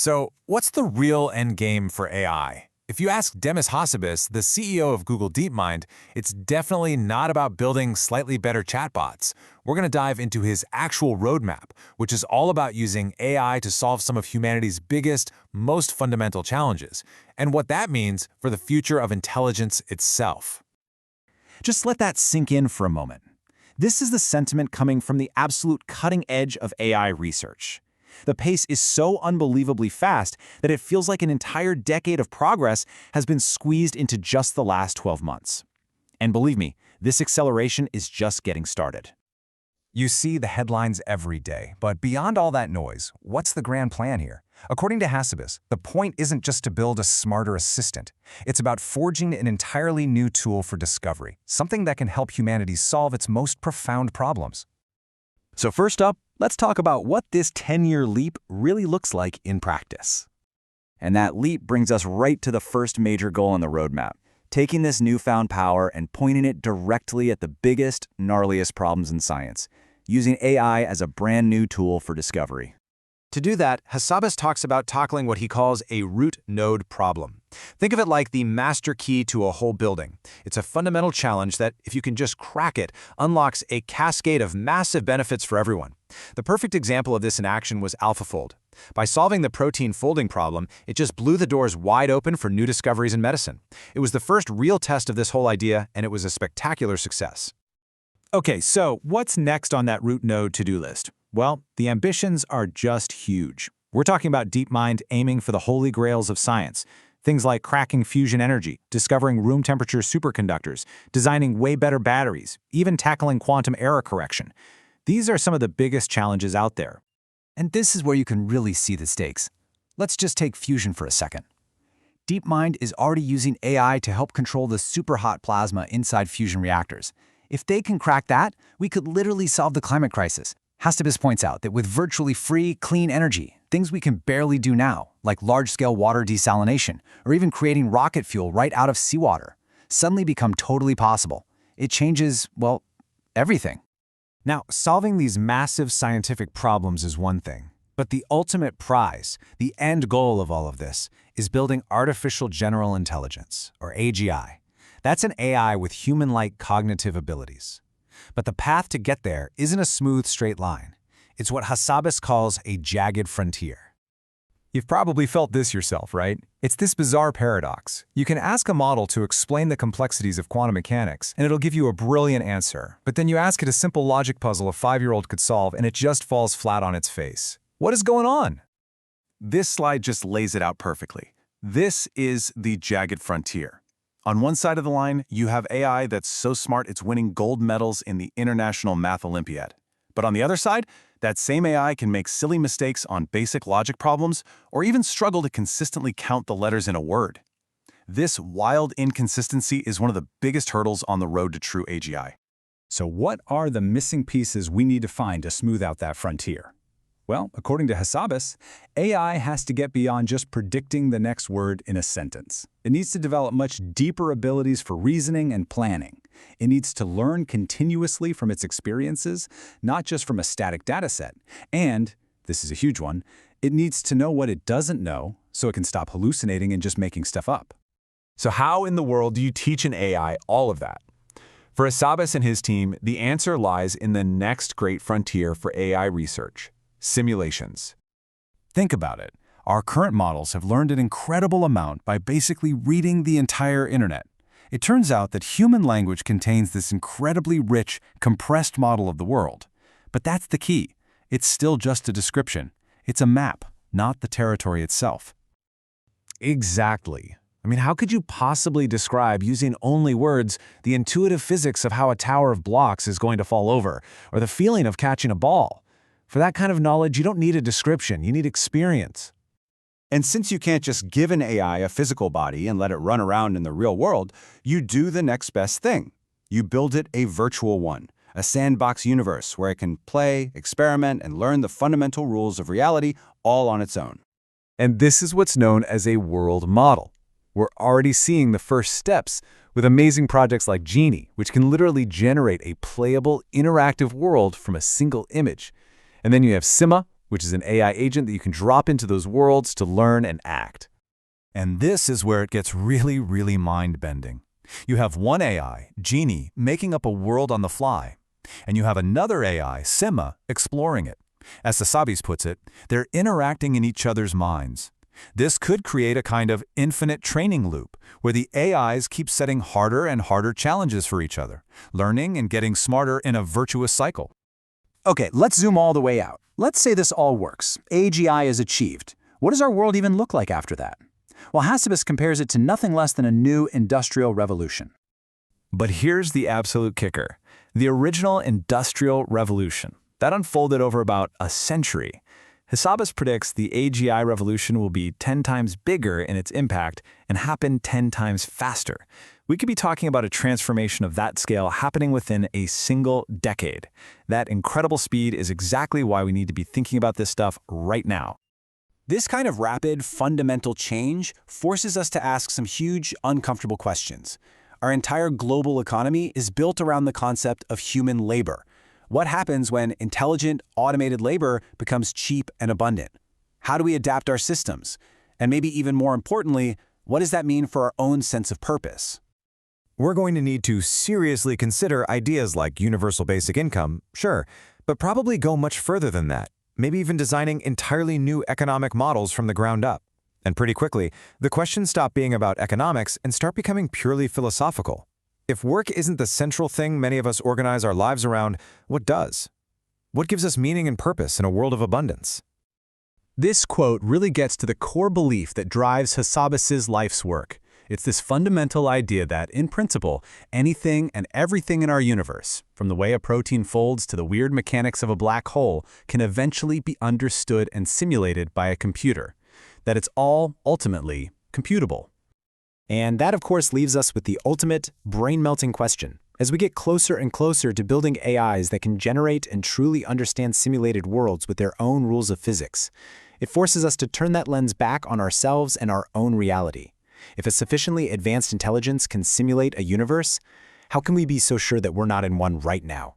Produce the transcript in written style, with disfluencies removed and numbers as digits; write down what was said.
So, what's the real end game for AI? If you ask Demis Hassabis, the CEO of Google DeepMind, it's definitely not about building slightly better chatbots. We're going to dive into his actual roadmap, which is all about using AI to solve some of humanity's biggest, most fundamental challenges, and what that means for the future of intelligence itself. Just let that sink in for a moment. This is the sentiment coming from the absolute cutting edge of AI research. The pace is so unbelievably fast that it feels like an entire decade of progress has been squeezed into just the last 12 months. And believe me, this acceleration is just getting started. You see the headlines every day, but beyond all that noise, what's the grand plan here? According to Hassabis, the point isn't just to build a smarter assistant. It's about forging an entirely new tool for discovery, something that can help humanity solve its most profound problems. So first up, let's talk about what this 10-year leap really looks like in practice. And that leap brings us right to the first major goal on the roadmap, taking this newfound power and pointing it directly at the biggest, gnarliest problems in science, using AI as a brand new tool for discovery. To do that, Hassabis talks about tackling what he calls a root node problem. Think of it like the master key to a whole building. It's a fundamental challenge that, if you can just crack it, unlocks a cascade of massive benefits for everyone. The perfect example of this in action was AlphaFold. By solving the protein folding problem, it just blew the doors wide open for new discoveries in medicine. It was the first real test of this whole idea, and it was a spectacular success. Okay, so what's next on that root node to-do list? Well, the ambitions are just huge. We're talking about DeepMind aiming for the holy grails of science. Things like cracking fusion energy, discovering room temperature superconductors, designing way better batteries, even tackling quantum error correction. These are some of the biggest challenges out there. And this is where you can really see the stakes. Let's just take fusion for a second. DeepMind is already using AI to help control the super hot plasma inside fusion reactors. If they can crack that, we could literally solve the climate crisis. Hassabis points out that with virtually free, clean energy, things we can barely do now, like large-scale water desalination, or even creating rocket fuel right out of seawater, suddenly become totally possible. It changes, well, everything. Now, solving these massive scientific problems is one thing, but the ultimate prize, the end goal of all of this, is building artificial general intelligence, or AGI. That's an AI with human-like cognitive abilities. But the path to get there isn't a smooth, straight line. It's what Hassabis calls a jagged frontier. You've probably felt this yourself, right? It's this bizarre paradox. You can ask a model to explain the complexities of quantum mechanics, and it'll give you a brilliant answer. But then you ask it a simple logic puzzle a 5-year-old could solve, and it just falls flat on its face. What is going on? This slide just lays it out perfectly. This is the jagged frontier. On one side of the line, you have AI that's so smart it's winning gold medals in the International Math Olympiad. But on the other side, that same AI can make silly mistakes on basic logic problems or even struggle to consistently count the letters in a word. This wild inconsistency is one of the biggest hurdles on the road to true AGI. So what are the missing pieces we need to find to smooth out that frontier? Well, according to Hassabis, AI has to get beyond just predicting the next word in a sentence. It needs to develop much deeper abilities for reasoning and planning. It needs to learn continuously from its experiences, not just from a static data set. And, this is a huge one, it needs to know what it doesn't know so it can stop hallucinating and just making stuff up. So how in the world do you teach an AI all of that? For Hassabis and his team, the answer lies in the next great frontier for AI research: simulations. Think about it. Our current models have learned an incredible amount by basically reading the entire internet. It turns out that human language contains this incredibly rich, compressed model of the world. But that's the key. It's still just a description. It's a map, not the territory itself. Exactly. I mean, how could you possibly describe, using only words, the intuitive physics of how a tower of blocks is going to fall over, or the feeling of catching a ball? For that kind of knowledge, you don't need a description, you need experience. And since you can't just give an AI a physical body and let it run around in the real world, you do the next best thing. You build it a virtual one, a sandbox universe where it can play, experiment, and learn the fundamental rules of reality all on its own. And this is what's known as a world model. We're already seeing the first steps with amazing projects like Genie, which can literally generate a playable, interactive world from a single image. And then you have Sima, which is an AI agent that you can drop into those worlds to learn and act. And this is where it gets really, really mind-bending. You have one AI, Genie, making up a world on the fly, and you have another AI, Sima, exploring it. As Hassabis puts it, they're interacting in each other's minds. This could create a kind of infinite training loop, where the AIs keep setting harder and harder challenges for each other, learning and getting smarter in a virtuous cycle. Okay, let's zoom all the way out. Let's say this all works. AGI is achieved. What does our world even look like after that? Well, Hassabis compares it to nothing less than a new industrial revolution. But here's the absolute kicker. The original Industrial Revolution. That unfolded over about a century. Hassabis predicts the AGI revolution will be 10 times bigger in its impact and happen 10 times faster. We could be talking about a transformation of that scale happening within a single decade. That incredible speed is exactly why we need to be thinking about this stuff right now. This kind of rapid, fundamental change forces us to ask some huge, uncomfortable questions. Our entire global economy is built around the concept of human labor. What happens when intelligent, automated labor becomes cheap and abundant? How do we adapt our systems? And maybe even more importantly, what does that mean for our own sense of purpose? We're going to need to seriously consider ideas like universal basic income, sure, but probably go much further than that, maybe even designing entirely new economic models from the ground up. And pretty quickly, the questions stop being about economics and start becoming purely philosophical. If work isn't the central thing many of us organize our lives around, what does? What gives us meaning and purpose in a world of abundance? This quote really gets to the core belief that drives Hassabis' life's work. It's this fundamental idea that, in principle, anything and everything in our universe, from the way a protein folds to the weird mechanics of a black hole, can eventually be understood and simulated by a computer. That it's all, ultimately, computable. And that, of course, leaves us with the ultimate, brain-melting question. As we get closer and closer to building AIs that can generate and truly understand simulated worlds with their own rules of physics, it forces us to turn that lens back on ourselves and our own reality. If a sufficiently advanced intelligence can simulate a universe, how can we be so sure that we're not in one right now?